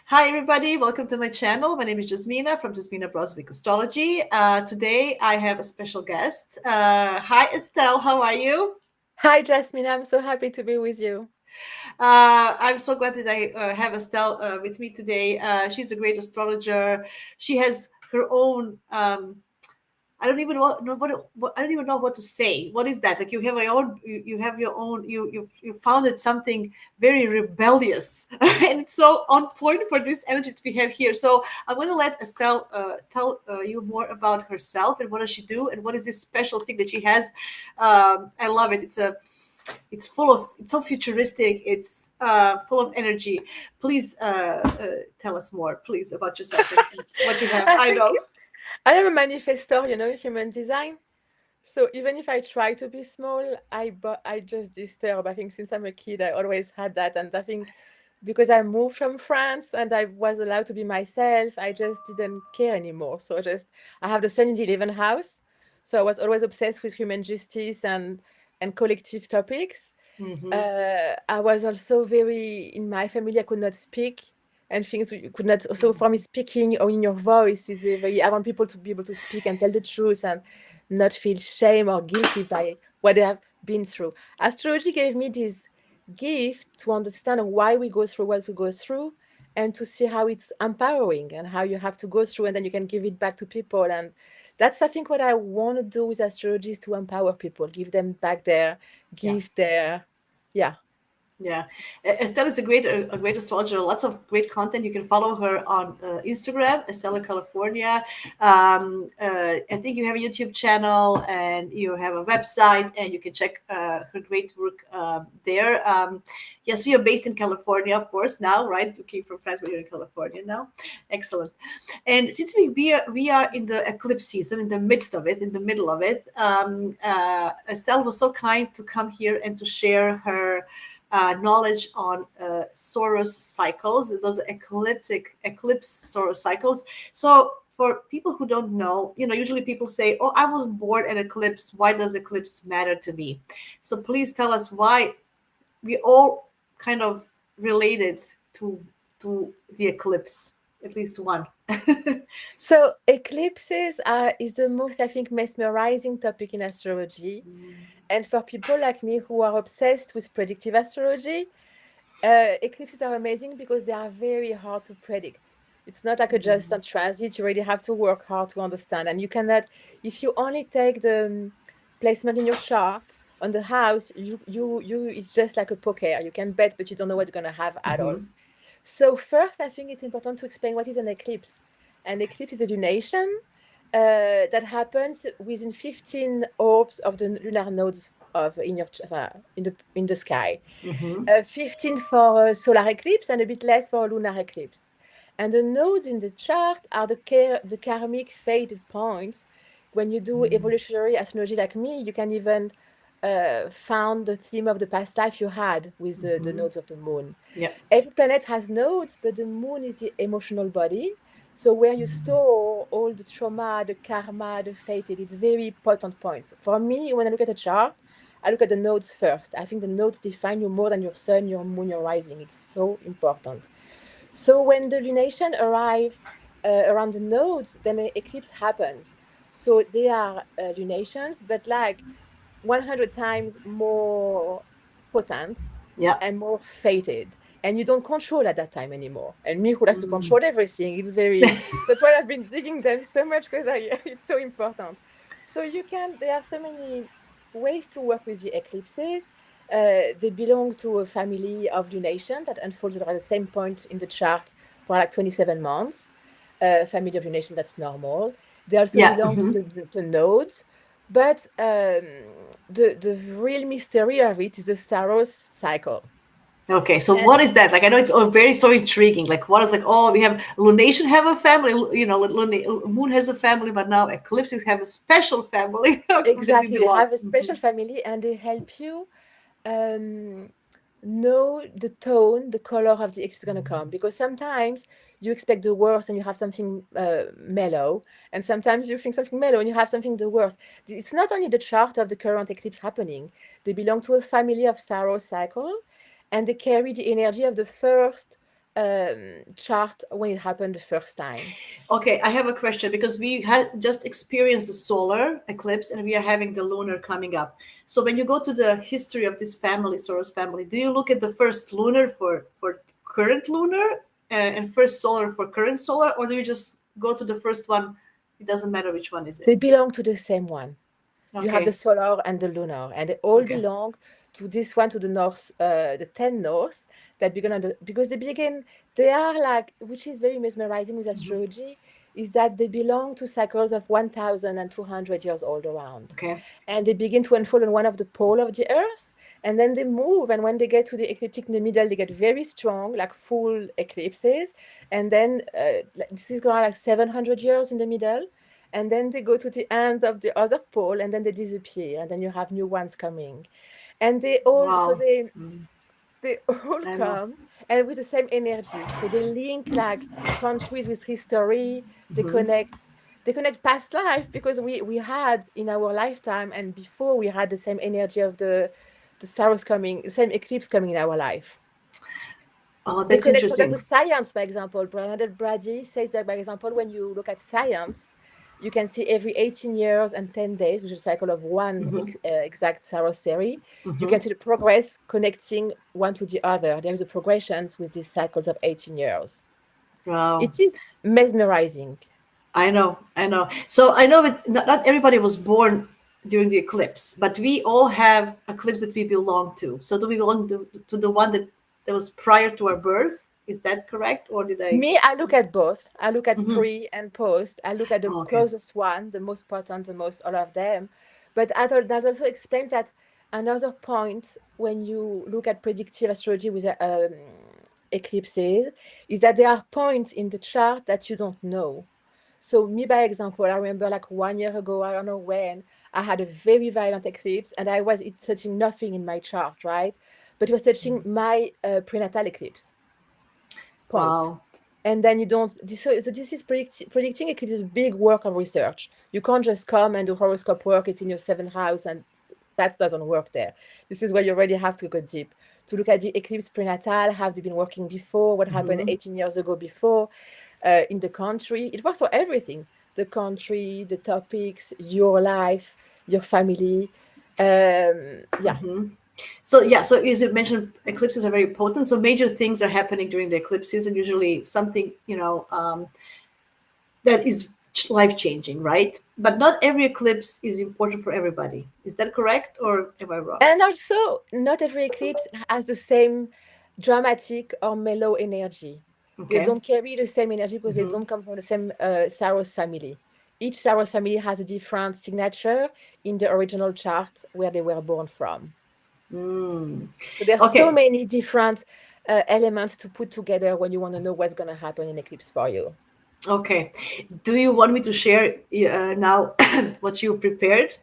Hi, everybody. Welcome to my channel. My name is Jasmina from Jasmina Broswick Astrology. Today, I have a special guest. Hi, Estelle. How are you? Hi, Jasmine. I'm so happy to be with you. I'm so glad that I have Estelle with me today. She's a great astrologer. She has her own. I don't even know what I don't even know what to say. What is that? Like you have your own. You have your own. You founded something very rebellious, and it's so on point for this energy that we have here. So I'm going to let Estelle tell you more about herself and what does she do and what is this special thing that she has. I love it. It's full of it's so futuristic. It's full of energy. Please tell us more, please, about yourself and what you have. I I think know. I am a manifestor, in human design. So even if I try to be small, I just disturb. I think since I'm a kid, I always had that. And I think because I moved from France and I was allowed to be myself, I just didn't care anymore. So I have the Sun in the 11th house. So I was always obsessed with human justice and collective topics. Hmm. I was also very, in my family, I could not speak and things you could not. So for me, speaking or in your voice is a very, I want people to be able to speak and tell the truth and not feel shame or guilty by what they have been through. Astrology gave me this gift to understand why we go through what we go through and to see how it's empowering and how you have to go through and then you can give it back to people. And that's, I think, what I want to do with astrology is to empower people, give them back their Yeah. gift, yeah. Yeah, Estelle is a great astrologer. Lots of great content. You can follow her on Instagram, Estelle California. I think you have a YouTube channel and you have a website, and you can check her great work there. Yes, you're based in California, of course, now, right? You came from France, but you're in California now. Excellent. And since we are in the eclipse season, in the midst of it, in the middle of it, Estelle was so kind to come here and to share her knowledge on Saros cycles, those eclipse Saros cycles. So for people who don't know, usually people say, "Oh, I was born at eclipse. Why does eclipse matter to me?" So please tell us why we all kind of related to the eclipse, at least one. So eclipses are is the most, I think, mesmerizing topic in astrology. And for people like me who are obsessed with predictive astrology, eclipses are amazing because they are very hard to predict. It's not like a just on transit. You really have to work hard to understand. And you cannot, if you only take the placement in your chart on the house, it's just like a poker. You can bet, but you don't know what you're going to have at all. Mhm. So first, I think it's important to explain what is an eclipse. An eclipse is a lunation that happens within 15 orbs of the lunar nodes of in the sky. Mhm. 15 for solar eclipse and a bit less for lunar eclipse. And the nodes in the chart are the karmic fate points. When you do evolutionary astrology like me, you can even found the theme of the past life you had with the Mhm. nodes of the moon. Yeah. Every planet has nodes, but the moon is the emotional body. So where you store all the trauma, the karma, the fated, it's very potent points. For me, when I look at a chart, I look at the nodes first. I think the nodes define you more than your sun, your moon, your rising. It's so important. So when the lunation arrive around the nodes, then an eclipse happens. So they are lunations, but like 100 times more potent Yeah. and more fated. And you don't control at that time anymore. And me who likes to Mm. control everything, it's very, that's why I've been digging them so much because it's so important. So there are so many ways to work with the eclipses. They belong to a family of lunation that unfolds at the same point in the chart for like 27 months. Family of lunation, that's normal. They also Yeah. belong to Mhm. the nodes, but the real mystery of it is the Saros cycle. Okay, so And what is that? Like, I know it's very so intriguing. Like, what is like? Oh, we have lunation have a family. Moon has a family, but now eclipses have a special family that we exactly, they belong. have a special family and they help you um, know the tone, the color of the eclipse is going to come. Because sometimes you expect the worst and you have something mellow, and sometimes you think something mellow and you have something the worst. It's not only the chart of the current eclipse happening, they belong to a family of Saros cycle and they carry the energy of the first chart when it happened the first time. Okay, I have a question because we had just experienced the solar eclipse and we are having the lunar coming up. So when you go to the history of this family, Saros family, do you look at the first lunar for current lunar and first solar for current solar, or do you just go to the first one? It doesn't matter which one is it. They belong to the same one. You have the Okay. solar and the lunar, and they all Okay. belong to this one, to the north, the 10 north that begin on the, because they are like, which is very mesmerizing with Mhm. astrology, is that they belong to cycles of 1,200 years old around. Okay. And they begin to unfold on one of the pole of the earth, and then they move. And when they get to the ecliptic in the middle, they get very strong, like full eclipses. And then this is going like 700 years in the middle, and then they go to the end of the other pole, and then they disappear, and then you have new ones coming, and they all so Wow. they Mm, they all I know. come and with the same energy. So they link like countries with history. They Hmm. connect. They connect past life, because we had in our lifetime and before we had the same energy of the Saros coming, the same eclipse coming in our life. Oh, They that's connect, for example, interesting. with science, for example. Bernadette Brady says that, for example, when you look at science, you can see every 18 years and 10 days, which is a cycle of one Hmm. exact Saros series, you Hmm. can see the progress connecting one to the other. There is a progression with these cycles of 18 years. Wow. It is mesmerizing. I know, I know. So I know it. Not everybody was born during the eclipse, but we all have eclipse that we belong to. So do we belong to the one that was prior to our birth? Is that correct, or did I? Me, I look at both. I look at Hmm. pre and post. I look at the Oh, okay. closest one, the most potent, the most all of them. But that also explains that another point when you look at predictive astrology with eclipses is that there are points in the chart that you don't know. So me, by example, I remember like 1 year ago, I don't know when, I had a very violent eclipse, and it touching nothing in my chart, right? But it was touching my prenatal eclipse point. Wow. And then you don't, so this is predicting eclipse is a big work of research. You can't just come and do horoscope work, it's in your seventh house, and that doesn't work there. This is where you already have to go deep to look at the eclipse prenatal. Have they been working before? What happened Hmm. 18 years ago before in the country? It works for everything: the country, the topics, your life, your family. Yeah. Hmm. So yeah, so as you mentioned, eclipses are very potent. So major things are happening during the eclipses, and usually something that is life changing, right? But not every eclipse is important for everybody. Is that correct, or am I wrong? And also, not every eclipse has the same dramatic or mellow energy. They Okay. don't carry the same energy because they Hmm. don't come from the same Saros family. Each Saros family has a different signature in the original chart where they were born from. Mm. So there are so Okay. many different elements to put together when you want to know what's going to happen in eclipse for you. Okay. Do you want me to share now what you prepared?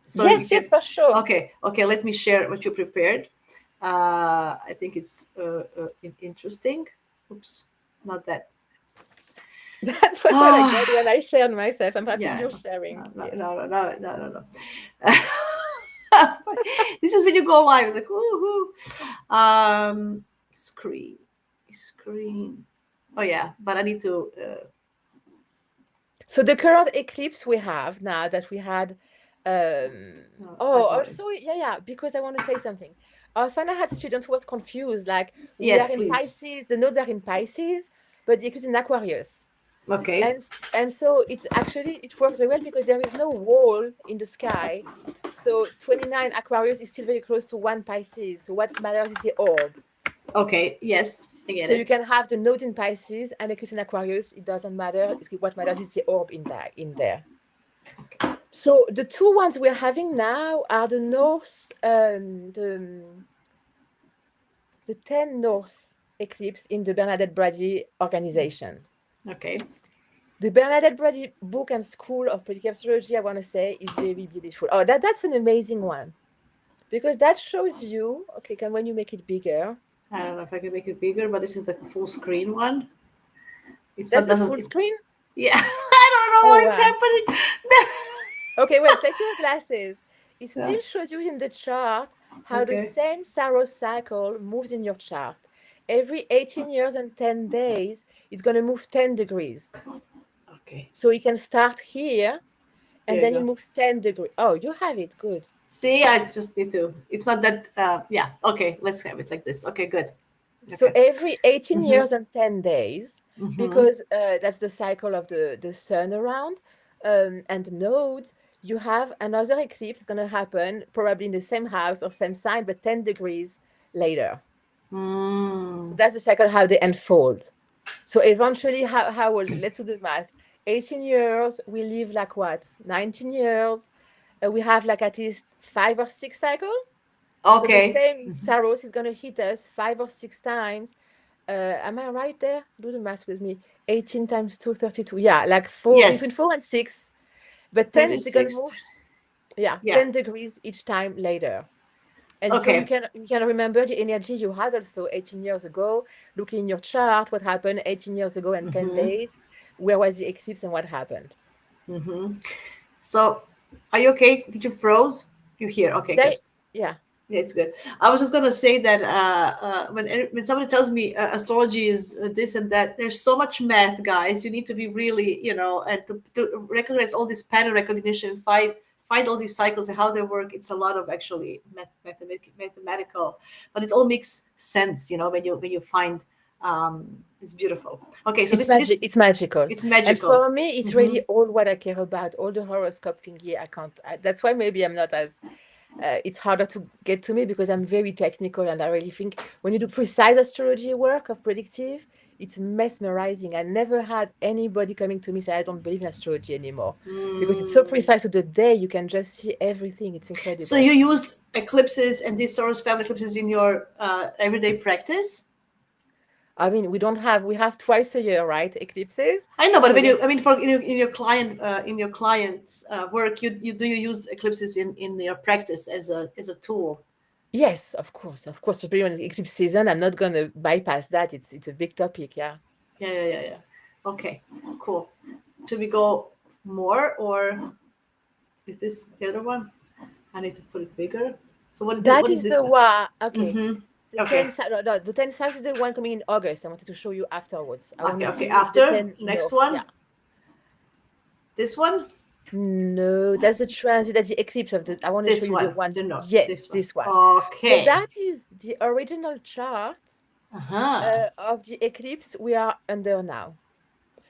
So you Yes, yes, can. for sure. Okay. Okay. Let me share what you prepared. I think it's interesting. Oops. Not that. That's what I get Ah, when I share myself. I'm happy yeah. you're sharing. No, no, Yes. no, no, no, no, no. This is when you go live. It's like, woohoo. Screen. Screen. Oh, yeah. But I need to. So the current eclipse we have now that we had, No, I oh, got it. also, yeah, because I want to say something. Often I had students who were confused, like we Yes, are in please. Pisces, the nodes are in Pisces, but the eclipse in Aquarius. Okay. And so it's actually, it works very well because there is no wall in the sky. So 29 Aquarius is still very close to one Pisces. So what matters is the orb. Okay. Yes, I get So you it. can have the node in Pisces and eclipse in Aquarius. It doesn't matter. What matters is the orb in there. So the two ones we're having now are the North, the 10 North eclipse in the Bernadette Brady organization. Okay. The Bernadette Brady book and school of predictive astrology, I want to say, is very beautiful. Oh, that's an amazing one because that shows you. Okay, can when you make it bigger? I don't know if I can make it bigger, but this is the full screen one. It's not That's the doesn't. full screen. Yeah. I don't know Oh what is wow. happening. Okay, well, take your glasses. It Yeah. still shows you in the chart how the Okay. same Saros cycle moves in your chart. every 18 years and 10 days, it's going to move 10 degrees. Okay. So it can start here and There you then it go. moves 10 degrees. Oh, you have it. Good. See, I just need to. It's not that. Yeah. Okay. Let's have it like this. Okay. Good. So Okay. every 18 Mm-hmm. years and 10 days, Mm-hmm. because that's the cycle of the sun around and the nodes, you have another eclipse going to happen probably in the same house or same sign, but 10 degrees later. So Mm. that's the cycle how they unfold. So eventually, how will let's do the math. 18 years, we live like what? 19 years. We have like at least 5 or 6 cycles. So the Okay. same Saros is going to hit us 5 or 6 times. Am I right there? Do the math with me. 18 times 2, 32. Yeah, like four, between Yes. 4 and 6. But 10, they're going to 36. move, yeah, Yeah. 10 degrees each time later. And so you Okay. can remember the energy you had also 18 years ago, looking in your chart, what happened 18 years ago and 10 Mm-hmm. days, where was the eclipse and what happened. Mm-hmm. So, are you okay? Did you froze? You here? Okay. Did Good. I? Yeah. Yeah, it's good. I was just gonna say that when somebody tells me astrology is this and that, there's so much math, guys. You need to be really, and to recognize all this pattern recognition, find all these cycles and how they work. It's a lot of actually mathematical, but it all makes sense, when you find. It's beautiful. Okay, so It's this magic. this It's magical. it's And magical. for me, it's Mm-hmm. really all what I care about. All the horoscope thingy, I can't. That's why maybe I'm not as. It's harder to get to me because I'm very technical, and I really think when you do precise astrology work of predictive, it's mesmerizing. I never had anybody coming to me say I don't believe in astrology anymore because it's so Mm. precise to the day. You can just see everything. It's So incredible. you use eclipses and these Saros family eclipses in your everyday practice? I mean, we have twice a year, right? Eclipses. I know, but So when we you, I mean, for in your client's work, you use eclipses in your practice as a tool. yes, of course. Especially when it's eclipse season, I'm not gonna bypass that. It's a big topic, yeah. Yeah. Okay, cool. Should we go more, or is this the other one? I need to put it bigger. So That what is is this the one? one. Okay. Mm-hmm. The Okay. 10 no, the 10 south is the one coming in August. I wanted to show you afterwards. I want to Okay. see the After 10 next norths. Yeah. one, this one, No, that's the transit, that's the eclipse of the. I want to show this you the one, one. the north, Yes, this one. this one. So Okay. that is the original chart Uh-huh. of the eclipse we are under now.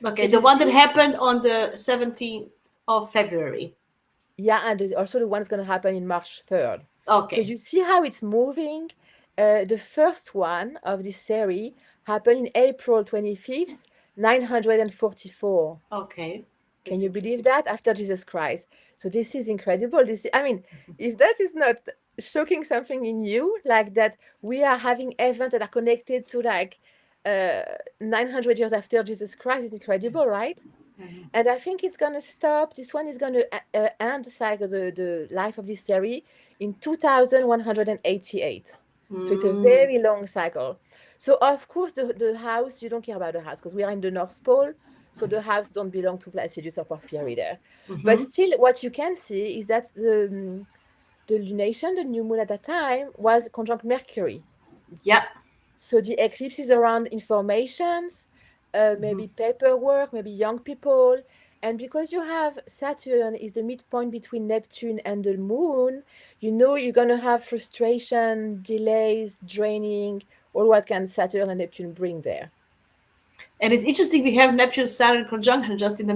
So Okay, you the one that see, happened on the 17th of February. yeah, and also the one that's going to happen in March 3rd. So Okay. you see how it's moving. The first one of this series happened in April 25th, 944. Okay. Can That's you believe interesting. that? After Jesus Christ. So this is incredible. I mean, if that is not shocking something in you, like that we are having events that are connected to like uh 900 years after Jesus Christ is incredible, right? Mhm. And I think it's gonna stop. This one is gonna end the cycle, the life of this series in 2188. So it's a Mm, very long cycle. So of course the house, you don't care about the house because we are in the North Pole. So the house don't belong to Placidus or Porphyry there. But mm-hmm. still what you can see is that the lunation, the new moon at that time, was conjunct Mercury. Yeah. So the eclipse is around informations, maybe paperwork, maybe young people. And because you have Saturn is the midpoint between Neptune and the moon, you know you're going to have frustration, delays, draining, all what can Saturn and Neptune bring there. And it's interesting we have Neptune Saturn conjunction just in the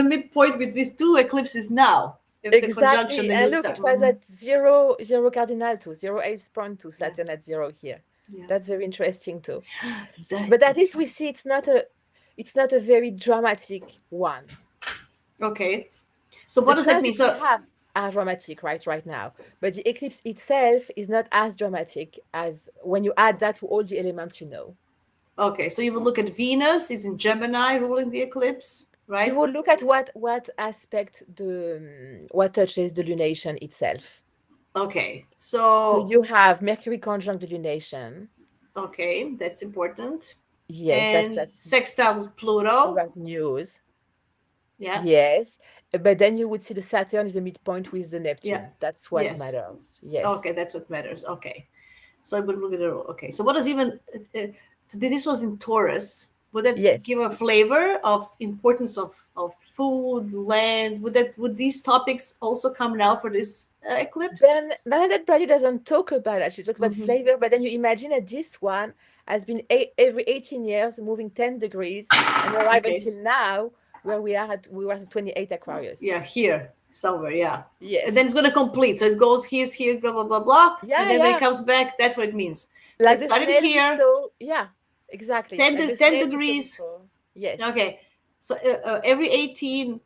midpoint between two eclipses now. If the conjunction, Exactly. the new And look, star. it was Mhm. at zero cardinal too, 0 8.2 Yeah. Saturn at zero here. Yeah. That's very interesting too. That, But at least we see it's not a very dramatic one. okay. So The what does that mean? transits we So have are dramatic right now, but the eclipse itself is not as dramatic as when you add that to all the elements you know. okay, so you will look at Venus is in Gemini ruling the eclipse, You right? will look at what aspect what touches the lunation itself. Okay. So So you have Mercury conjunct the lunation. okay, that's important. Yes, And that's sextile Pluto. about news. Yeah. Yes, but then you would see the Saturn is the midpoint with the Yeah. Neptune. That's what Yes. matters. Okay, Yes. that's what matters. Okay. So I'm going to look at it. Okay. So what does even? So this was in Taurus. Would that give Yes. a flavor of importance of food, land? Would these topics also come now for this eclipse? Then Bernadette Brady doesn't talk about that. She talks about Hmm. flavor, but then you imagine that this one has been every 18 years moving 10 degrees and arrive Okay. until now where we were at 28 Aquarius. Yeah, here somewhere. Yeah. And then it's Yes. going to complete. So it goes here's blah blah blah blah, and Yeah, then when it yeah. comes back, that's what it means. So it Like the started snail we here, saw. Yeah, exactexactly. Like the 10 snail we saw degrees. before. Yes. Okay, so every 18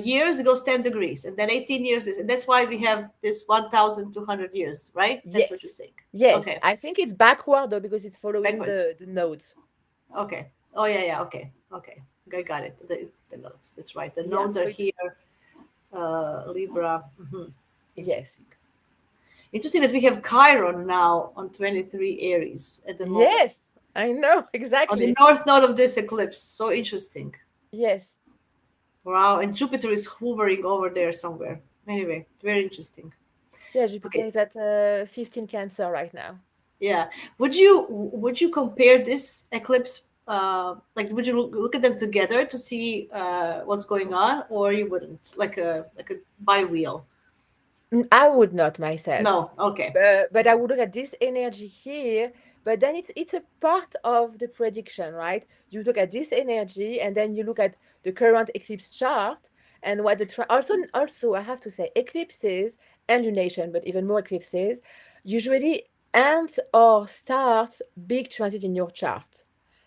years it goes 10 degrees, and then 18 years this, and that's why we have this 1,200 years, right? That's what you're Yes. saying. Yes. Okay, I think it's backward though because it's following backwards. the nodes. Okay. Oh yeah, yeah. Okay, okay. I got it. The nodes. That's right. The Yeah. nodes are So here. it's Libra. Hmm. Interesting. yes. Interesting that we have Chiron now on 23 Aries at the moment Yes. I know on the exactly. north node of this eclipse. So interesting. Yes. Wow, and Jupiter is hovering over there somewhere. Anyway, very interesting. Yeah, Jupiter Okay, is at 15 Cancer right now. yeah. Would you compare this eclipse? Like, would you look at them together to see what's going on, or you wouldn't? Like a bi-wheel? I would not myself. No. Okay. But I would look at this energy here, but then it's a part of the prediction, right? You look at this energy and then you look at the current eclipse chart and what the also I have to say eclipses and lunation, but even more eclipses, usually end or start big transit in your chart.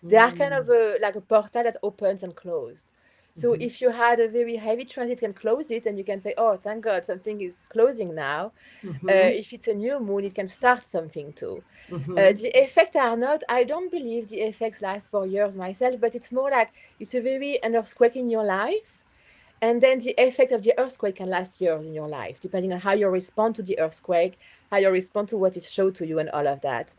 They are kind of Mm-hmm. like a portal that opens and closed. So if you had a very heavy transit and close it, and you can say, "Oh, thank God, something is closing now." Mm-hmm. If it's a new moon, it can start something too. Mm-hmm. The effects are not, I don't believe the effects last for years myself, but it's more like it's a very an earthquake in your life. And then the effect of the earthquake can last years in your life, depending on how you respond to the earthquake, how you respond to what is showed to you, and all of that.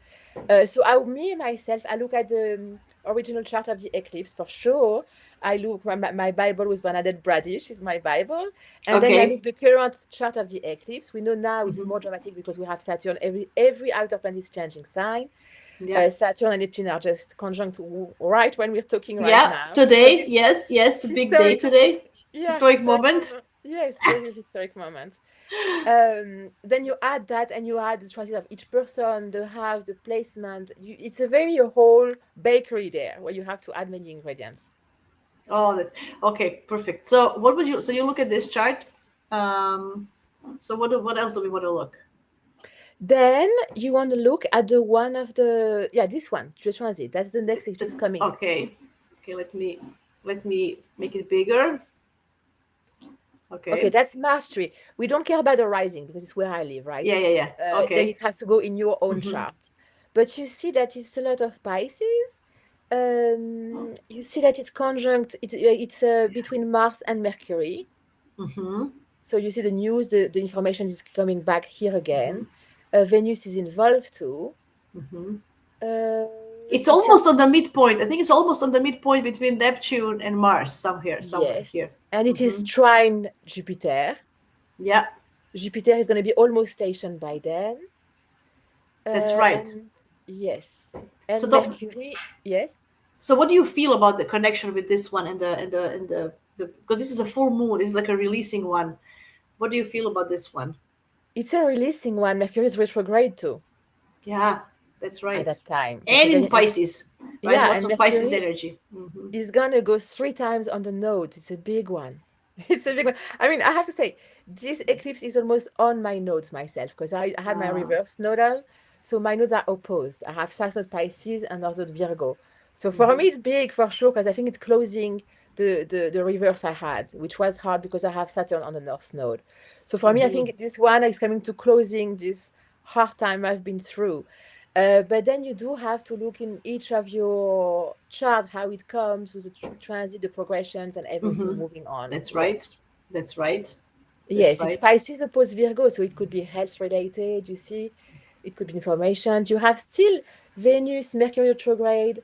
Me myself, I look at the original chart of the eclipse for sure. I look my Bible with Bernadette Brady, she's my Bible, and then I Okay. look the current chart of the eclipse. We know now it's Mm-hmm. more dramatic because we have Saturn. Every outer planet is changing sign. Yeah. Saturn and Neptune are just conjunct right when we're talking right Yeah. now. So Today, this yes, yes, a big day historical, today. yeah, Historic historic moment. moment. Yes, very historic moment. Then you add that and you add the transit of each person, the house, the placement. It's a very whole bakery there where you have to add many ingredients. Oh, that okay, perfect. So, what would you? So you look at this chart. Um, so what else do we want to look? Then you want to look at the one of the, yeah, this one, the transit. That's the next eclipse coming. Okay, okay. Let me make it bigger. Okay, Okay. that's March 3. We don't care about the rising because it's where I live, right? Yeah, yeah, yeah. Then it Okay. has to go in your own Mm-hmm. chart. But you see that it's a lot of Pisces. You see that it's conjunct, it's between Mars and Mercury. Mm-hmm. So you see the news, the information is coming back here again. Venus is involved too. Mm-hmm. Uh, It's it's almost on also, the midpoint. I think it's almost on the midpoint between Neptune and Mars. Somewhere here. yes, and it is Mm-hmm. trine Jupiter. Yeah, Jupiter is going to be almost stationed by then. that's right. And yes, So and the, Mercury, yes, so what do you feel about the connection with this one and the because this is a full moon. It's like a releasing one. What do you feel about this one? it's a releasing one. Mercury is retrograde too Yeah, that's at right. that time. And in Retrograde, and Pisces, right? yeah, Lots and of Pisces Mercury energy. Hmm. is gonna go 3 times on the nodes. It's a big one. It's a big one. I mean, I have to say, this eclipse is almost on my nodes myself because I had my Uh, reverse nodal. So my nodes are opposed. I have South Node Pisces and North Node Virgo. So for mhm, me, it's big for sure because I think it's closing the reverse I had, which was hard because I have Saturn on the North Node. So for me, I mhm, think this one is coming to closing this hard time I've been through. But then you do have to look in each of your chart how it comes with the transit, the progressions, and everything mhm. moving on. That's right. Yes. That's right. That's Yes, it's right. Pisces opposed Virgo, so it could be health related, you see. It could be information. You have still Venus, Mercury retrograde,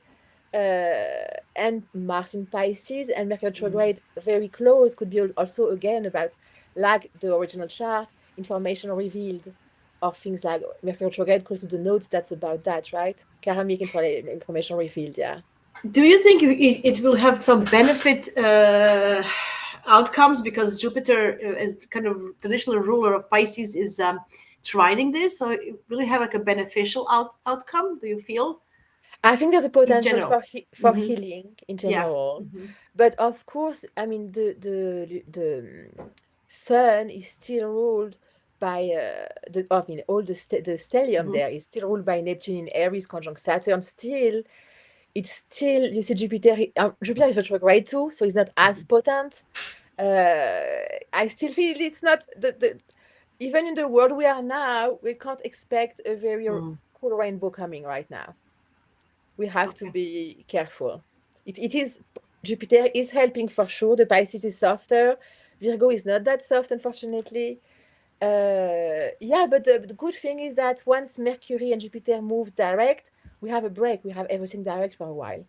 and Mars in Pisces, and Mercury retrograde very close could be also again about like the original chart, information revealed. or things like Mercury retrograde close to the nodes, that's about that, right? Karmic information revealed, yeah. Do you think it will have some benefit outcomes because Jupiter, as kind of traditional ruler of Pisces, is trining this? So it will have like a beneficial outcome. Do you feel I think there's a in potential general? for healing in Yeah. general, but of course, I mean the sun is still ruled by I mean all the stellium there is still ruled by Neptune in Aries conjunct Saturn. Still, it's still, you see, Jupiter is retrograde too, so it's not as potent. I still feel it's not the even in the world we are now, we can't expect a very cool rainbow coming right now. We have to Okay. be careful. It is, Jupiter is helping for sure. The Pisces is softer. Virgo is not that soft, unfortunately. Yeah, but the good thing is that once Mercury and Jupiter move direct, we have a break. We have everything direct for a while,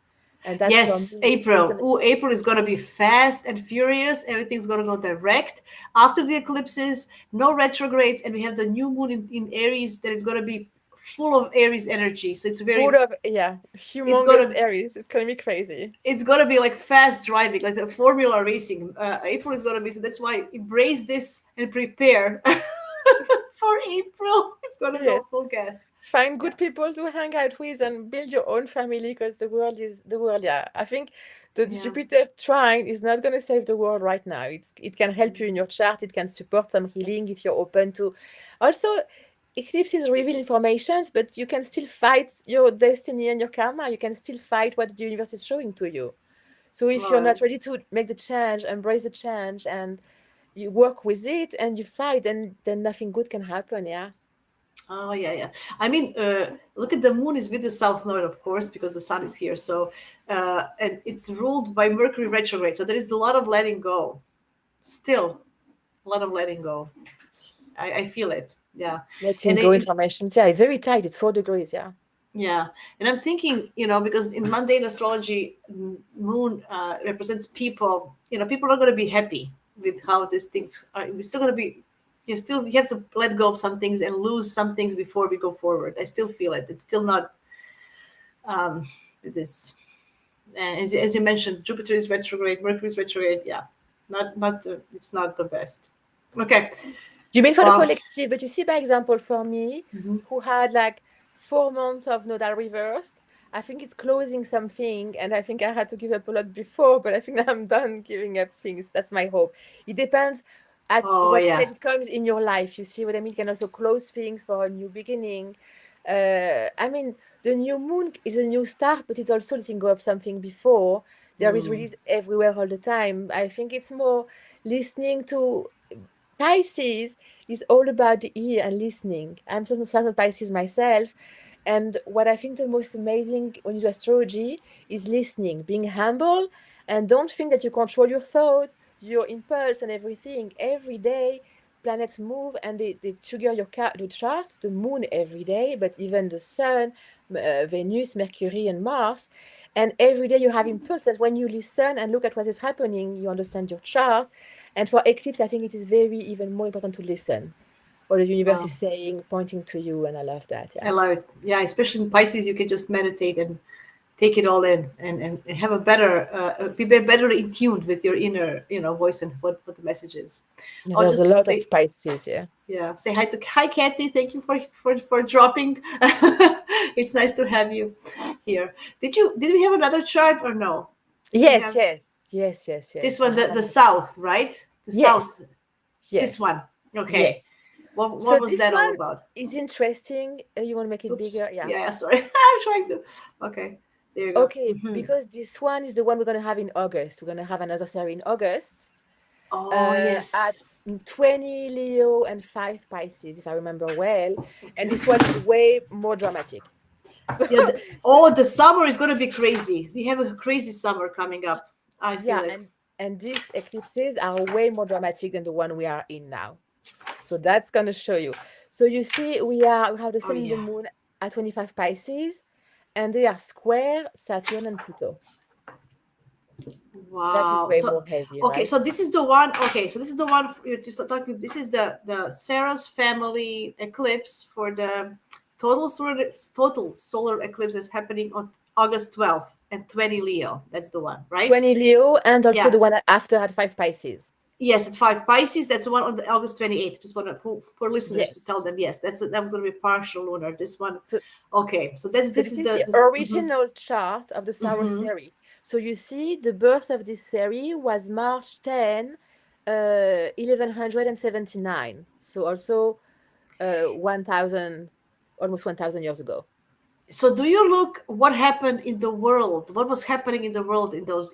and that's for Yes, me very April. Oh, April is going to be fast and furious. Everything's going to go direct. After the eclipses, no retrogrades, and we have the new moon in Aries that is going to be full of Aries energy. So full of, yeah, it's going humongous to Aries. It's gonna be crazy. it's going to be like fast driving, like the Formula racing. April is going to be, so that's why embrace this and prepare for April. It's going to go Yes. full gas. Find Yeah. good people to hang out with and build your own family, because the world, yeah. I think the Yeah. Jupiter trine is not going to save the world right now. It can help you in your chart. It can support some healing if you're open to. Also, eclipses reveal informations, but you can still fight your destiny and your karma. You can still fight what the universe is showing to you. So if you're Well, not ready to make the change, embrace the change, and you work with it and you fight, and then nothing good can happen. Yeah. oh yeah, yeah. I mean, look at the moon is with the south node, of course, because the sun is here. So, and it's ruled by Mercury retrograde. So there is a lot of letting go. Still, a lot of letting go. I feel it. Yeah, Letting and go information. Yeah, it's very tight. It's 4 degrees. Yeah. yeah, and I'm thinking, because in mundane astrology, moon represents people. People are going to be happy with how these things are. We're still going to be. We have to let go of some things and lose some things before we go forward. I still feel it. It's still not this. And as you mentioned, Jupiter is retrograde, Mercury is retrograde. Yeah, it's not the best. Okay. You mean for the Well, collective, but you see, by example, for me, who had like 4 months of nodal reversed, I think it's closing something, and I think I had to give up a lot before, but I think I'm done giving up things. That's my hope. It depends at oh what stage yeah. it comes in your life. You see what I mean? You can also close things for a new beginning. I mean, the new moon is a new start, but it's also letting go of something before. There is release everywhere all the time. I think it's more listening to Pisces is all about the ear and listening. I'm certain Pisces myself. And what I think the most amazing when you do astrology is listening, being humble, and don't think that you control your thoughts, your impulse, and everything. Every day, planets move and they trigger the chart, the moon every day, but even the sun, Venus, Mercury, and Mars. And every day you have impulse that when you listen and look at what is happening, you understand your chart. And for eclipse, I think it is very even more important to listen. What the universe Wow. is saying, pointing to you, and I love that. I Yeah. love it. Yeah, especially in Pisces, you can just meditate and take it all in, and have a better, be better in tune with your inner, voice and what the message is. Yeah, I'll there's a just lot say, of Pisces. Yeah. yeah, say hi, Kathy. Thank you for dropping. It's nice to have you here. Did we have another chart or no? Did we Yes, have yes, yes, yes, this yes. I one, have the another. south, right? The south, Yes, this yes, one. Okay. yes. What So was this that all one about? is interesting. You want to make it Oops. bigger? Yeah. Yeah, sorry. I'm trying to. Okay. There you go. Okay, because this one is the one we're going to have in August. We're going to have another series in August Oh at yes. 20 Leo and 5 Pisces, if I remember well. And this one is way more dramatic. So, Yeah. The summer is going to be crazy. We have a crazy summer coming up. I feel yeah, it. and these eclipses are way more dramatic than the one we are in now. So that's going to show you. So you see, we have the Oh sun and the yeah. moon at 25 Pisces, and they are square Saturn and Pluto. That is Wow. way So more heavy, okay, right? so this is the one. Okay, so this is the one you're just talking. This is the Saros family eclipse for the total solar eclipse that's happening on August 12th and 20 Leo. That's the one, right? 20 Leo, and also Yeah. the one after at 5 Pisces. Yes, at 5 Pisces. That's the one on the August 28th. Just want to, for listeners to Yes. tell them. Yes, that was going to be partial lunar. This one. So, Okay, so that's so this this is is the the this. original chart of the Saros Hmm. series. So you see the birth of this series was March 10, 1179. So also 1000, almost 1000 years ago. So do you look what happened in the world? What was happening in the world in those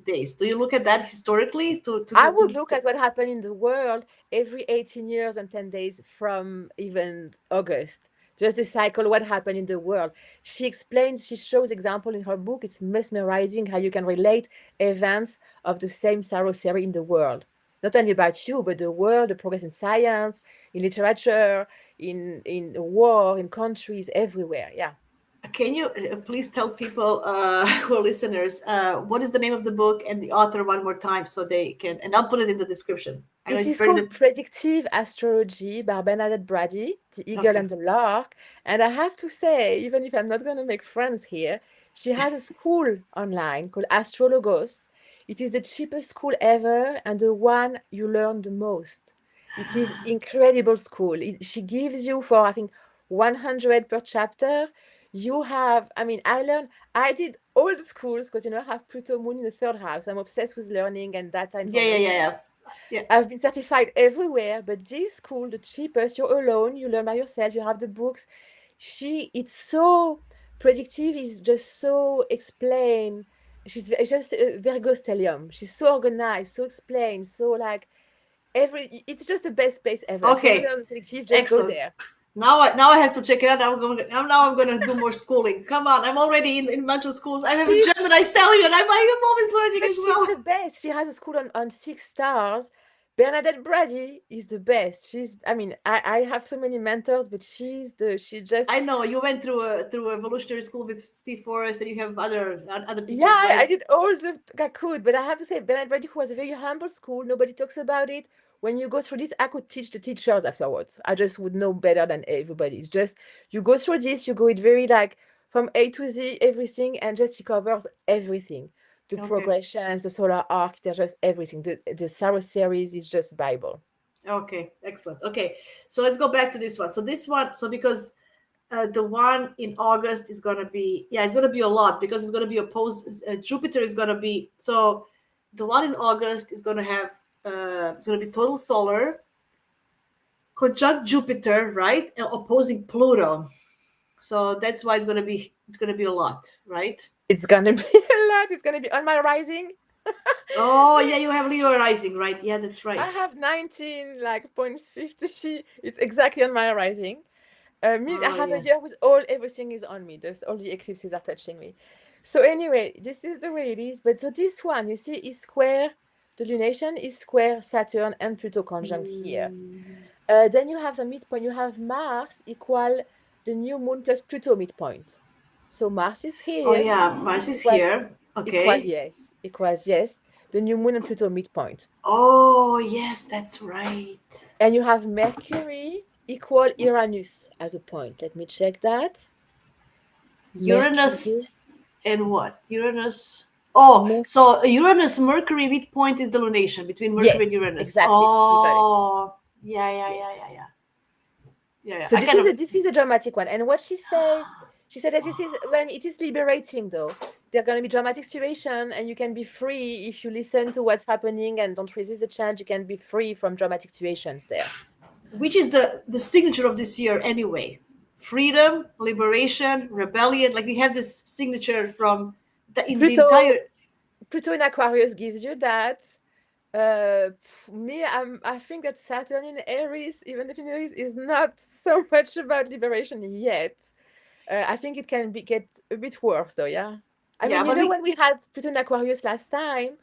days? Do you look at that historically I would look at what happened in the world every 18 years and 10 days from even August. Just a cycle, what happened in the world. She explains, she shows example in her book. It's mesmerizing how you can relate events of the same Saros series in the world. Not only about you, but the world, the progress in science, in literature, in war, in countries, everywhere. Yeah. Can you please tell people who are listeners what is the name of the book and the author one more time so they can, and I'll put it in the description. I know It it's is very called Predictive Astrology by Bernadette Brady, The Eagle okay. and the Lark. And I have to say, even if I'm not going to make friends here, she has a school online called Astrologos. It is the cheapest school ever and the one you learn the most. It is incredible school. She gives you for, I think, 100 per chapter. You have, I mean, I did all the schools because, I have Pluto Moon in the third house. I'm obsessed with learning and data Yeah, yeah, yeah, information. yeah. Yeah. I've been certified everywhere, but this school, the cheapest, you're alone, you learn by yourself, you have the books. It's so predictive, is just so explained. It's just Virgo stellium. She's so organized, so explained, so like it's just the best place ever. If you want to Okay. learn predictive, just go Excellent. there. Now I have to check it out. I'm going to do more schooling. Come on, I'm already in a bunch of schools. I have a She's Gemini stallion. I'm always learning But as she's well. the best. She has a school on 6 stars. Bernadette Brady is the best. I mean, I have so many mentors, but she just, I know you went through evolutionary school with Steve Forrest, and you have other yeah, teachers, I right? did all the I could, but I have to say, Bernadette Brady was a very humble school. Nobody talks about it. When you go through this, I could teach the teachers afterwards. I just would know better than everybody. It's just, you go through this, you go it very like from A to Z, everything, and just she covers everything. The Okay. progressions, the solar arc, there's just everything. The Saros series is just Bible. Okay. Excellent. Okay. So let's go back to this one. So this one. So because the one in August is gonna be, yeah, it's gonna be a lot because it's gonna be opposed. Jupiter is gonna be, so the one in August is gonna have it's gonna be total solar conjunct Jupiter, right, and opposing Pluto. So that's why it's gonna be a lot, right? It's gonna be a lot. It's gonna be on my rising. Oh yeah, you have Leo rising, right? Yeah, that's I right. have 19 like 0.50. It's exactly on my rising. I Oh have a yeah. year with everything is on me. Just all the eclipses are touching me. So anyway, this is the way it is. But so this one, you see, is square. The lunation is square Saturn and Pluto conjunct here. Mm. Then you have the midpoint. You have Mars equal the new moon plus Pluto midpoint. So Mars is Oh here. yeah, Mars It's is equal, here. equal Okay. yes, equals yes. The new moon and Pluto midpoint. Oh yes, that's right. And you have Mercury equal Uranus as a point. Let me check that. Uranus Mercury. and what? Uranus. Oh, Mer- so Uranus Mercury midpoint is the lunation between Mercury and yes, Uranus. exactly. You got it. Oh, yeah, yeah, yeah, yeah, Yes. yeah, yeah, yeah. So I kind of. this is a dramatic one. And what she said that this is when it is liberating though. There are going to be dramatic situation, and you can be free if you listen to what's happening and don't resist the change. You can be free from dramatic situations there. Which is the signature of this year anyway? Freedom, liberation, rebellion. Like we have this signature from the Pluto entire. Pluto in Aquarius gives you that. Me, I think that Saturn in Aries, even if in Aries, is not so much about liberation yet. I think it can get a bit worse though, yeah. I Yeah, mean, but when we had Pluto in Aquarius last time,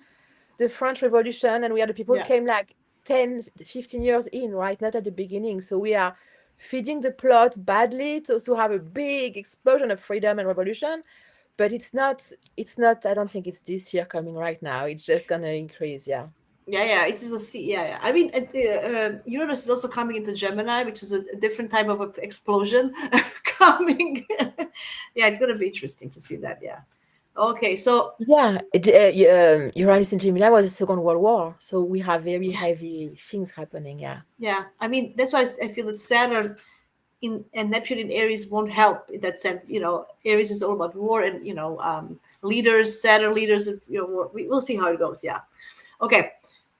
the French Revolution, and we had the people yeah. came like 10, 15 years in, right? Not at the beginning. So we are feeding the plot badly to have a big explosion of freedom and revolution. but it's not, I don't think it's this year coming right now. It's just gonna increase, yeah. Yeah, it's just a yeah. I mean, Uranus is also coming into Gemini, which is a different type of explosion coming. Yeah, it's going to be interesting to see that. Yeah. Okay, so Yeah, Uranus and Gemini was the Second World War, so we have very yeah, heavy things happening. Yeah, yeah. I mean, that's why I feel that Saturn in and Neptune in Aries won't help in that sense. Aries is all about war and leaders, Saturn leaders. War. We'll see how it goes. Yeah. Okay.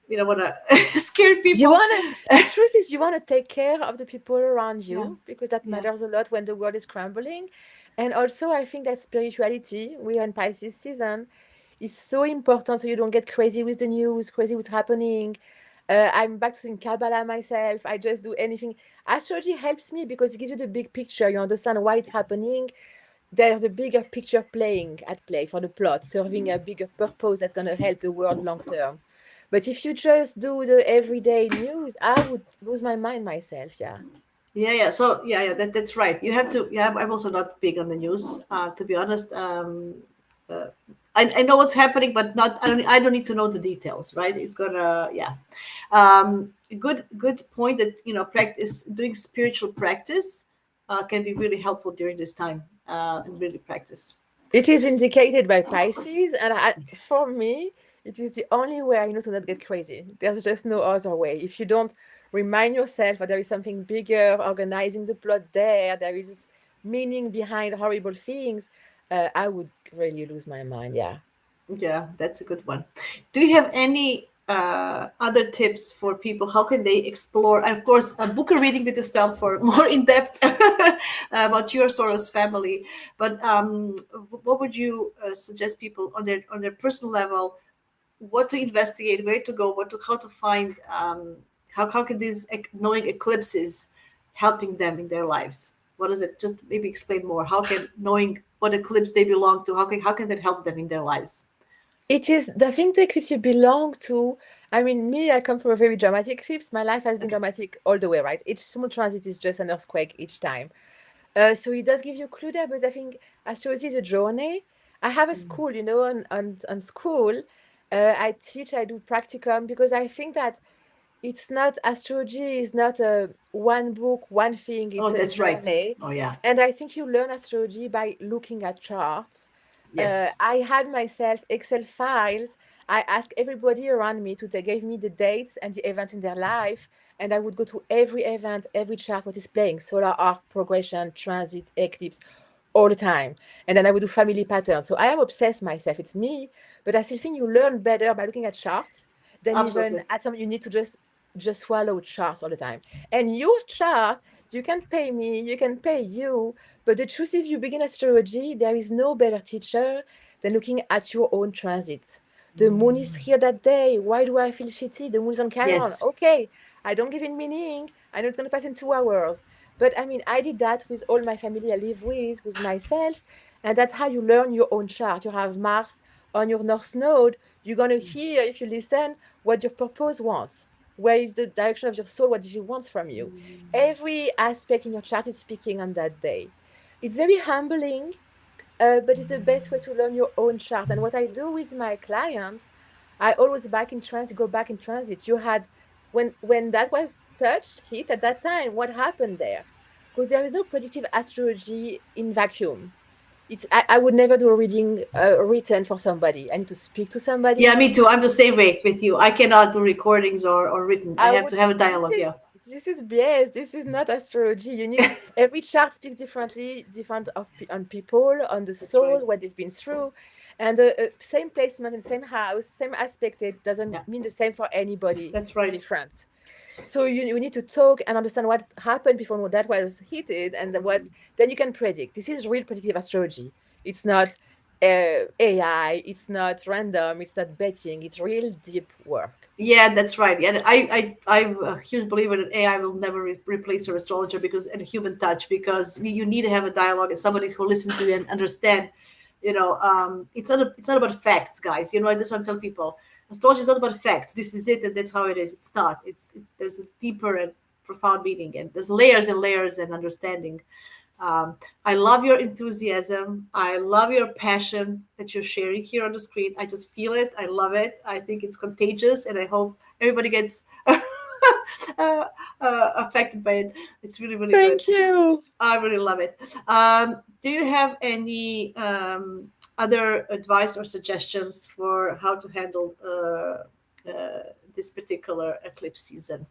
We don't want to scare you people. wanna. The truth is, you wanna take care of the people around Yeah. you because that Yeah. matters a lot when the world is crumbling. And also, I think that spirituality, we are in Pisces season, is so important so you don't get crazy with the news, crazy with happening. I'm back to in Kabbalah myself. I just do anything. Astrology helps me because it gives you the big picture. You understand why it's happening. There's a bigger picture playing at play for the plot, serving a bigger purpose that's going to help the world long term. But if you just do the everyday news, I would lose my mind myself. Yeah. Yeah. So yeah. That's right. You have to. Yeah, I'm also not big on the news, to be honest. Uh, I know what's happening, but not. I don't need to know the details, right? It's gonna. Yeah. Good point that practice doing spiritual practice can be really helpful during this time and really practice. It is indicated by Pisces, and for me, it is the only way I know to not get crazy. There's just no other way. If you don't remind yourself that there is something bigger organizing the plot there is meaning behind horrible things, I would really lose my mind. Yeah. Yeah, that's a good one. Do you have any other tips for people? How can they explore? And of course, a book a reading with Estelle for more in depth about your Soros family. But what would you suggest people on their personal level? What to investigate, where to go, how to find, how can these knowing eclipses helping them in their lives? What is it? Just maybe explain more. How can knowing what eclipse they belong to, how can that help them in their lives? It is the thing the eclipse you belong to. I mean, me, I come from a very dramatic eclipse. My life has been Okay. dramatic all the way, right? Each small transit is just an earthquake each time. So it does give you a clue there, but I think astrology is a journey. I have a school, on school. I teach, I do practicum because I think that it's not astrology is not a one book, one thing, Oh, it's a that's right. journey. Oh, yeah. And I think you learn astrology by looking at charts. Yes. I had myself Excel files. I asked everybody around me to they gave me the dates and the events in their life, and I would go to every event, every chart, what is playing, solar arc, progression, transit, eclipse, all the time. And then I would do family patterns. So I am obsessed myself. It's me, but I still think you learn better by looking at charts than even Absolutely. at some you need to just follow charts all the time. And your chart, you can pay me, you can pay you, but the truth is, you begin astrology, there is no better teacher than looking at your own transits. The moon is here that day. Why do I feel shitty? The moon is on Chiron. Yes. Okay, I don't give it meaning. I know it's going to pass in 2 hours. But I mean, I did that with all my family I live with myself. And that's how you learn your own chart. You have Mars on your North Node. You're going to hear, if you listen, what your purpose wants. Where is the direction of your soul? What does it want from you? Every aspect in your chart is speaking on that day. It's very humbling, but it's the best way to learn your own chart. And what I do with my clients, I always go back in transit. You had when that was touched, hit at that time, what happened there? Because there is no predictive astrology in vacuum. I would never do a reading written for somebody. I need to speak to Yeah, somebody. me too. I'm the same way with you. I cannot do recordings or written. I I have to would have a this dialogue. Yeah. is this is BS. This is not astrology. You need every chart speaks differently, different on people, on the That's right. soul, what they've been through, and the same placement in same house, same aspect. It doesn't Yeah. mean the same for anybody. That's right. Different. So you need to talk and understand what happened before that was heated, and then you can predict. This is real predictive astrology. It's not AI. It's not random. It's not betting. It's real deep work. Yeah, that's right. Yeah, I'm a huge believer that AI will never replace an astrologer because and a human touch because you need to have a dialogue and somebody who listen to you and understand. It's not about facts, guys. That's what I'm telling people. Astrology is not about facts. This is it, and that's how it is. It's not. There's a deeper and profound meaning, and there's layers and layers and understanding. I love your enthusiasm. I love your passion that you're sharing here on the screen. I just feel it. I love it. I think it's contagious, and I hope everybody gets affected by it. It's really, really good. Thank you. I really love it. Do you have any other advice or suggestions for how to handle this particular eclipse season?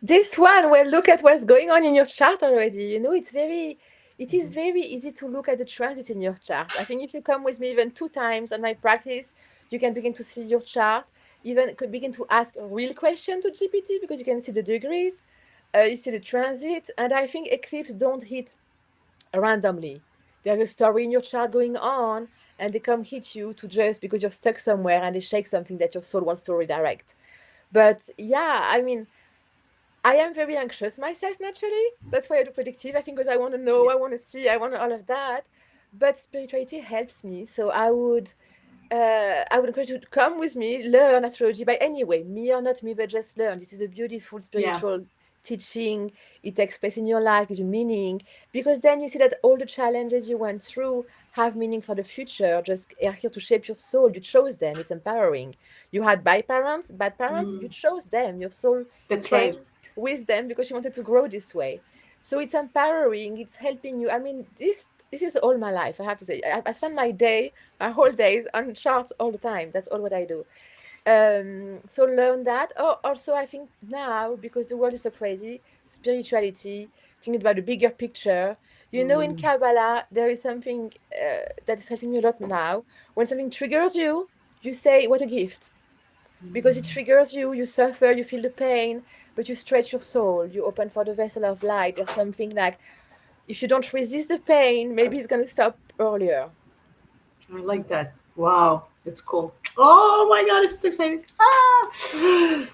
This one, well, look at what's going on in your chart already. You know, it is Mhm. very easy to look at the transit in your chart. I think if you come with me even 2 times on my practice, you can begin to see your chart. Even could begin to ask a real question to GPT because you can see the degrees, you see the transit, and I think eclipse don't hit randomly. There's a story in your chart going on, and they come hit you to just because you're stuck somewhere and they shake something that your soul wants to redirect. But yeah, I mean, I am very anxious myself naturally. That's why I do predictive. I think because I want to know, Yeah. I want to see, I want all of that. But spirituality helps me. So I would encourage you to come with me, learn astrology by any way, me or not me, but just learn. This is a beautiful Yeah. spiritual teaching. It takes place in your life, gives you meaning, because then you see that all the challenges you went through have meaning for the future, just are here to shape your soul. You chose them. It's empowering. You had bad parents, you Mm, chose them. Your soul that's right. came with them because you wanted to grow this way. So it's empowering, it's helping you. I mean, this is all my life, I have to say. I spend my whole days on charts all the time. That's all what I do. So learn that. Oh, also I think now because the world is so crazy, spirituality, thinking about the bigger picture. You know, in Mm, Kabbalah, there is something that is helping me a lot now. When something triggers you, you say, "What a gift." Because it triggers you, you suffer, you feel the pain, but you stretch your soul, you open for the vessel of light. There's something like if you don't resist the pain, maybe it's going to stop earlier. I like that. Wow, that's cool. Oh my God, it's so exciting. Ah,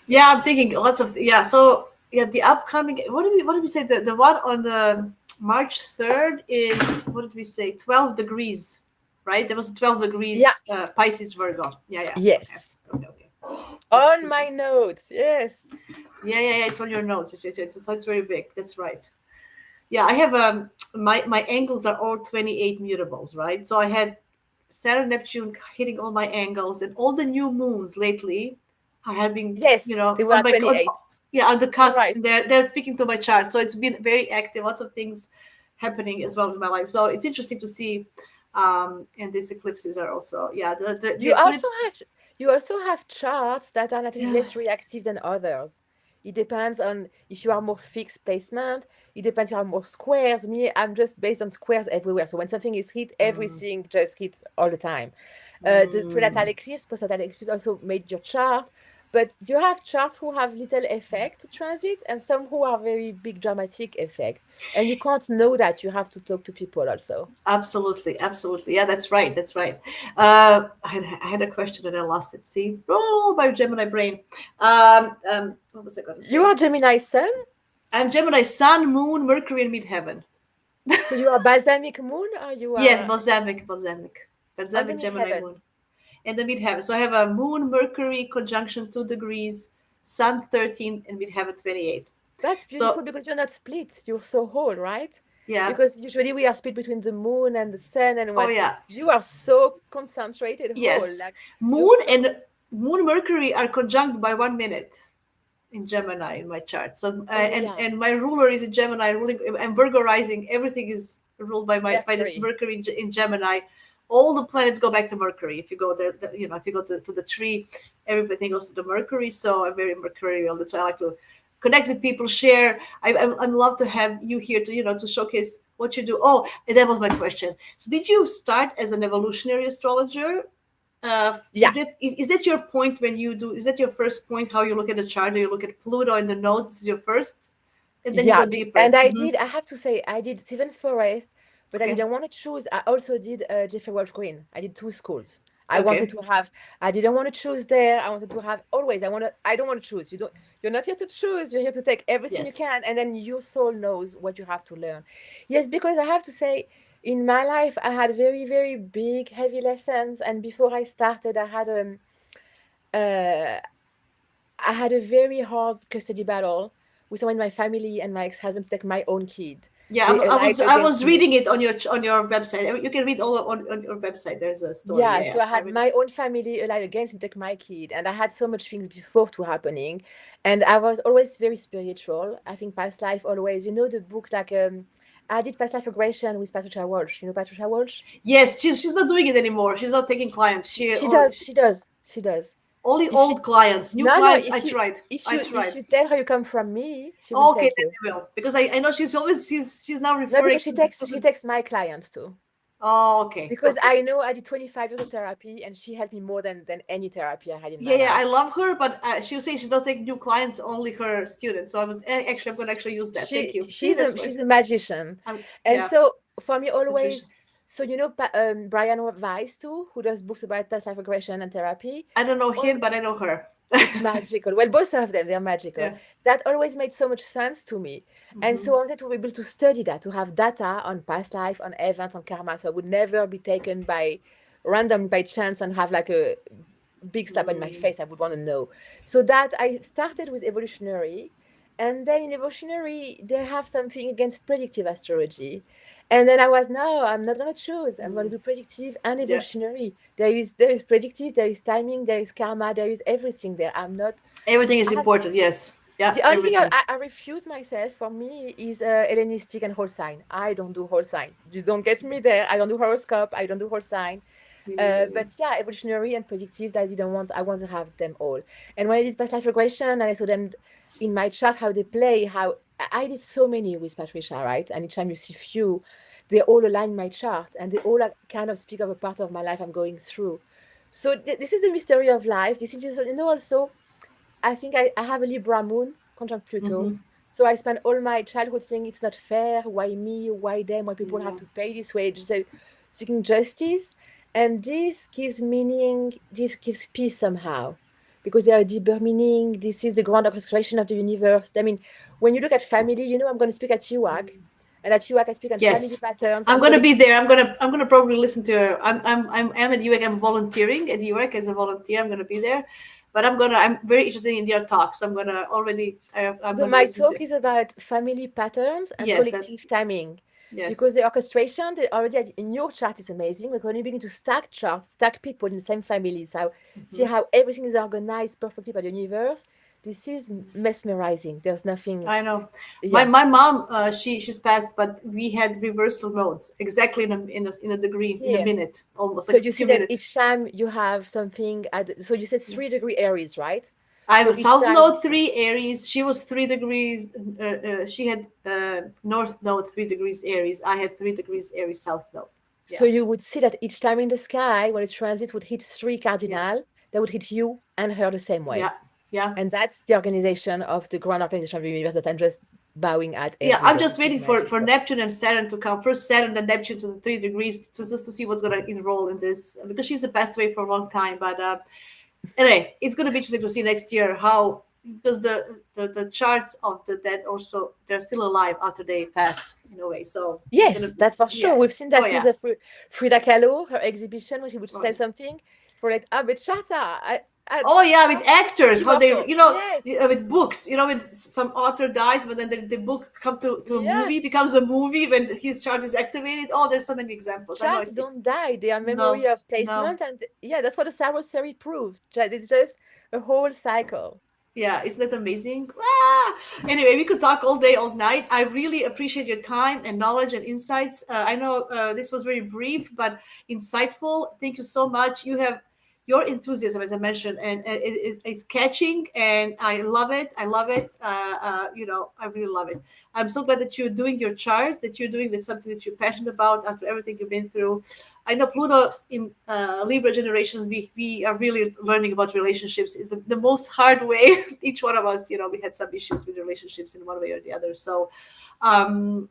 yeah, I'm thinking lots of yeah. So yeah, the upcoming. What did we say? The one on the March 3rd is what did we say? 12 degrees, right? There was a 12 degrees Yeah, Pisces Virgo. Yeah, yeah. Okay, yes. okay, okay. I'm just On thinking. my notes, yes. Yeah, yeah, yeah. It's on your notes. It's very big. That's right. Yeah, I have my angles are all 28 mutables, right? So I had Saturn Neptune hitting all my angles, and all the new moons lately are having, Yes, they were on at my 28. yeah, on the You're cusps, right. and they're speaking to my chart. So it's been very active, lots of things happening as well in my life. So it's interesting to see. And these eclipses are also, yeah, the You also eclipse. have you also have charts that are naturally Yeah. less reactive than others. It depends on if you are more fixed placement. It depends if you are more squares. Me, I'm just based on squares everywhere. So when something is hit, Mm, everything just hits all the time. The prenatal mm. eclipse, postnatal eclipse also made your chart. But you have charts who have little effect to transit and some who are very big dramatic effect. And you can't know that. You have to talk to people also. Absolutely, absolutely. Yeah, that's right. That's right. I had a question and I lost it. See, oh, my Gemini brain. What was I going to You say? are Gemini Sun, I'm Gemini, Sun, Moon, Mercury, and Midheaven. so you are balsamic moon or you Yes, are on the Balsamic Gemini midheaven. Moon, and the Midheaven. So I have a Moon, Mercury conjunction 2 degrees, Sun 13, and Midheaven 28. That's beautiful So because you're not split. You're so whole, right? yeah, Because usually we are split between the moon and the sun and oh what yeah, you are so concentrated whole. yes. Like you're Moon so and Moon, Mercury are conjunct by 1 minute in Gemini in my chart. So oh and yes, my ruler is in Gemini, ruling and Virgo rising. Everything is ruled by this Mercury. Mercury in Gemini. All the planets go back to Mercury. If you go there, if you go to the tree, everything goes to the Mercury. So I'm very mercurial. That's why I like to connect with people, share. I love to have you here to to showcase what you do. Oh, and that was my question. So did you start as an evolutionary astrologer? Yeah. Is that your point when you do? Is that your first point? How you look at the chart? Do you look at Pluto and the nodes? This is your first, and then you Yeah, go deeper. and Hmm. I have to say, I did Stevens Forest, but I Okay. didn't want to choose. I also did Jeffrey Wolf Green. I did two schools. I wanted Okay. to have, I didn't want to choose there. I wanted to have always, I don't want to choose. You're not here to choose. You're here to take everything you Yes. can, and then your soul knows what you have to learn. Yes, because I have to say, in my life, I had very, very big, heavy lessons. And before I started, uh, I had a very hard custody battle with someone in my family and my ex-husband to take my own kid. Yeah, they I was aligned I against was me. reading it on your website. You can read all on your website. There's a story. Yeah, Yeah, so yeah. I I had read it. my own family aligned against me, take my kid, and I had so much things before to happening, and I was always very spiritual. I think past life always, you know, the book like I did past life regression with Patricia Walsh. You know Patricia Walsh? Yes, she's not doing it anymore. She's not taking clients. She, she does, she does, she does. Only If she old clients. New no, no, clients, I if you tried. if I you if tried. you tell her you come from me, she will Okay, take then you. I will because I know she's now No, referring because to she the. takes my clients too. Oh, okay, Because okay. I know I did 25 years of therapy and she helped me more than any therapy I had in Yeah, my yeah, I life. love her, but she was saying she doesn't take new clients, only her students. So I was actually, I'm gonna actually use that. Thank you. See, that's why She's a magician. And yeah, so for me Patricia. always, so you know Brian Weiss too, who does books about past life regression and therapy. I don't know him, All but I know her. it's magical. Well, both of them, they're magical. Yeah. That always made so much sense to me. And so Hmm. I wanted to be able to study that, to have data on past life, on events, on karma. So I would never be taken by random by chance and have like a big slap on my Mm, face. I would want to know. So that I started with evolutionary. And then in evolutionary, they have something against predictive astrology. And then I was, no, I'm not gonna choose. I'm gonna mm. do predictive and Yeah, evolutionary. There is predictive, there is timing, there is karma, there is everything there. I'm not everything is I have important. Yes. Yeah, the only thing everything. I refuse myself for me is Hellenistic and whole sign. I don't do whole sign. You don't get me there. I don't do horoscope. I don't do whole sign. Me neither. But yeah, evolutionary and predictive, I didn't want. I want to have them all. And when I did past life regression, and I saw them in my chart how they play. How I did so many with Patricia, right? And each time you see few, they all align my chart, and they all kind of speak of a part of my life I'm going through. So this is the mystery of life. This is just, you know, also I think I have a Libra moon conjunct Pluto. Hmm. So I spent all my childhood saying it's not fair. Why me? Why them? Why people have Yeah, to pay this way? Just seeking justice. And this gives meaning, this gives peace somehow. Because there are deeper meaning. This is the grand orchestration of the universe. I mean, when you look at family, you know, I'm going to speak at UAC. And at UAC, I speak on family yes. patterns I'm and gonna be collective there. time. I'm gonna probably listen to her. I'm at UAC. I'm volunteering at UAC as a volunteer. I'm gonna be there, but I'm very interested in your talk. So I'm So gonna my listen to. talk is about family patterns and Yes, collective timing. yes. Because the orchestration they already in your chart is amazing. We're going to begin to stack charts, stack people in the same families. How see Mhm. how everything is organized perfectly by the universe. This is mesmerizing. There's nothing. I know. Yeah. My mom, she's passed, but we had reversal nodes exactly in a degree, in a Here. minute, almost So like a you see few that minutes. each time you have something at so you said Yeah. 3-degree Aries, right? So I'm each South time Node 3 Aries. She was 3 degrees. She had North Node 3 degrees Aries. I had 3 degrees Aries South Node. so Yeah, you would see that each time in the sky when a transit would hit three yeah, cardinal, that would hit you and her the same way. yeah, yeah. And that's the organization of the grand organization of the universe that I'm just bowing at Yeah, every I'm day. just This is waiting for magical. Neptune and Saturn to come. First Saturn, then Neptune to the 3 degrees, just to see what's gonna enroll in this because she's passed away for a long time. But anyway, it's gonna be interesting to see next year how because the charts of the dead also they're still alive after they pass in a way. So it's gonna Yes, be that's for yeah. sure. We've seen Oh that with yeah. the Frida Kahlo, her exhibition, when she would Oh sell yeah. something for like, ah, but Shata, Oh yeah, with ah, actors, how they immortal. Yes. with books, when some author dies, but then the book come to a Yeah. movie, becomes a movie when his chart is activated. Oh, there's so many examples. I know Charts it's don't die. They are memory no, of no. placement. And yeah, that's what the Saros theory proved. It's just a whole cycle. Yeah, isn't that amazing? Ah! Anyway, we could talk all day, all night. I really appreciate your time and knowledge and insights. I know this was very brief but insightful. Thank you so much. You have your enthusiasm, as I mentioned, and it's catching, and I love it. I love it. I really love it. I'm so glad that you're doing your chart, that you're doing that's something that you're passionate about after everything you've been through. I know Pluto in Libra generations, we are really learning about relationships. It's the most hard way. Each one of us, we had some issues with relationships in one way or the other. So um,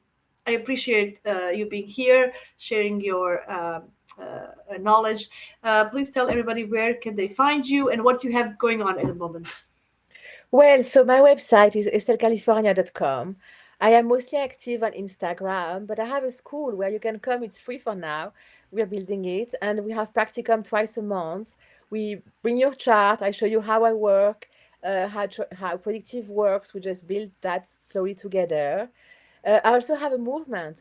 I appreciate you being here, sharing your knowledge. Please tell everybody where can they find you and what you have going on at the moment. Well, so my website is estellecalifornia.com. I am mostly active on Instagram, but I have a school where you can come. It's free for now. We're building it, and we have practicum twice a month. We bring your chart. I show you how I work, how predictive works. We just build that slowly together. I also have a movement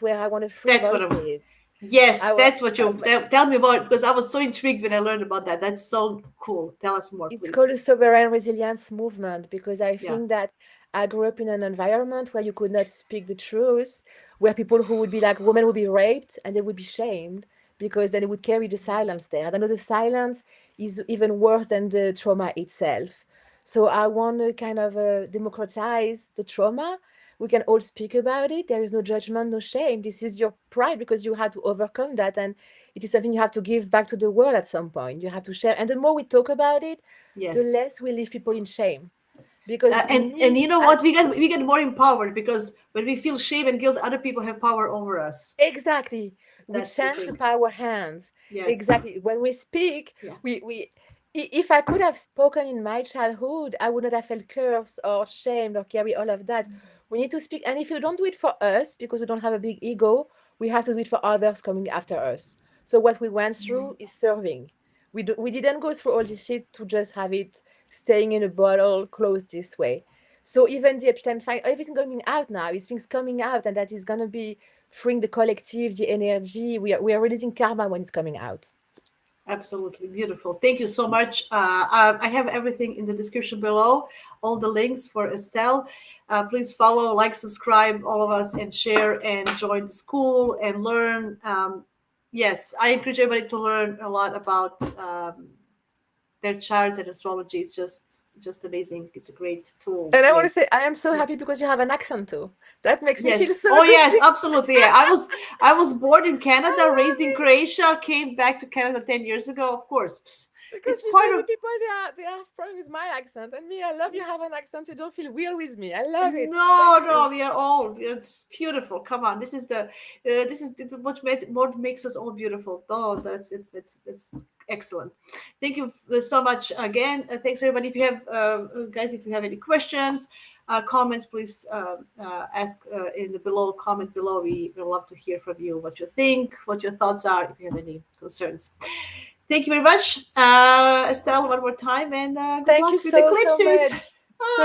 where I want to free That's what I'm. voices. Yes, I wa- that's what you tell me about, because I was so intrigued when I learned about that. That's so cool. Tell us more, It's please. called a sovereign resilience movement because I Yeah. think that I grew up in an environment where you could not speak the truth, where people who would be like women would be raped and they would be shamed because then they would carry the silence there. And I know the silence is even worse than the trauma itself. So I want to kind of democratize the trauma. We can all speak about it. There is no judgment, no shame. This is your pride because you had to overcome that. And it is something you have to give back to the world at some point. You have to share. And the more we talk about it, the Yes. less we leave people in shame. Because And me, you know as what? We get more empowered, because when we feel shame and guilt, other people have power over us. exactly, we That's the change the thing. power hands. Yes. Exactly. When we speak, Yeah. if I could have spoken in my childhood, I would not have felt cursed or shamed or carry all of that. We need to speak. And if you don't do it for us, because we don't have a big ego, we have to do it for others coming after us. So what we went through is serving. We didn't go through all this shit to just have it staying in a bottle closed this way. So even the Epstein file, everything coming out now is things coming out, and that is gonna be freeing the collective, the energy. We are releasing karma when it's coming out. Absolutely beautiful. Thank you so much. I have everything in the description below, all the links for Estelle. Please follow, like, subscribe, all of us, and share and join the school and learn. Yes, I encourage everybody to learn a lot about their charts and astrology. It's just amazing. It's a great tool. And I want to say Great. I am so Yeah. happy because you have an accent too. That makes me feel Yes. so Oh, good. yes. Absolutely. Yeah. I was born in Canada, I raised in love it. Croatia, came back to Canada 10 years ago. Of course, Because it's part usually of. people they are fine with my accent, and me, I love you have an accent. You don't feel weird with me. I love it. No, Thank no, you. we are just beautiful. Come on, this is what makes us all beautiful. Oh, that's it. That's excellent. Thank you so much again. Thanks everybody. If you have guys, if you have any questions, comments, please ask in the below comment below. We love to hear from you what you think, what your thoughts are. If you have any concerns. Thank you very much, Estelle, one more time, and good Thank you luck with so eclipses. much. So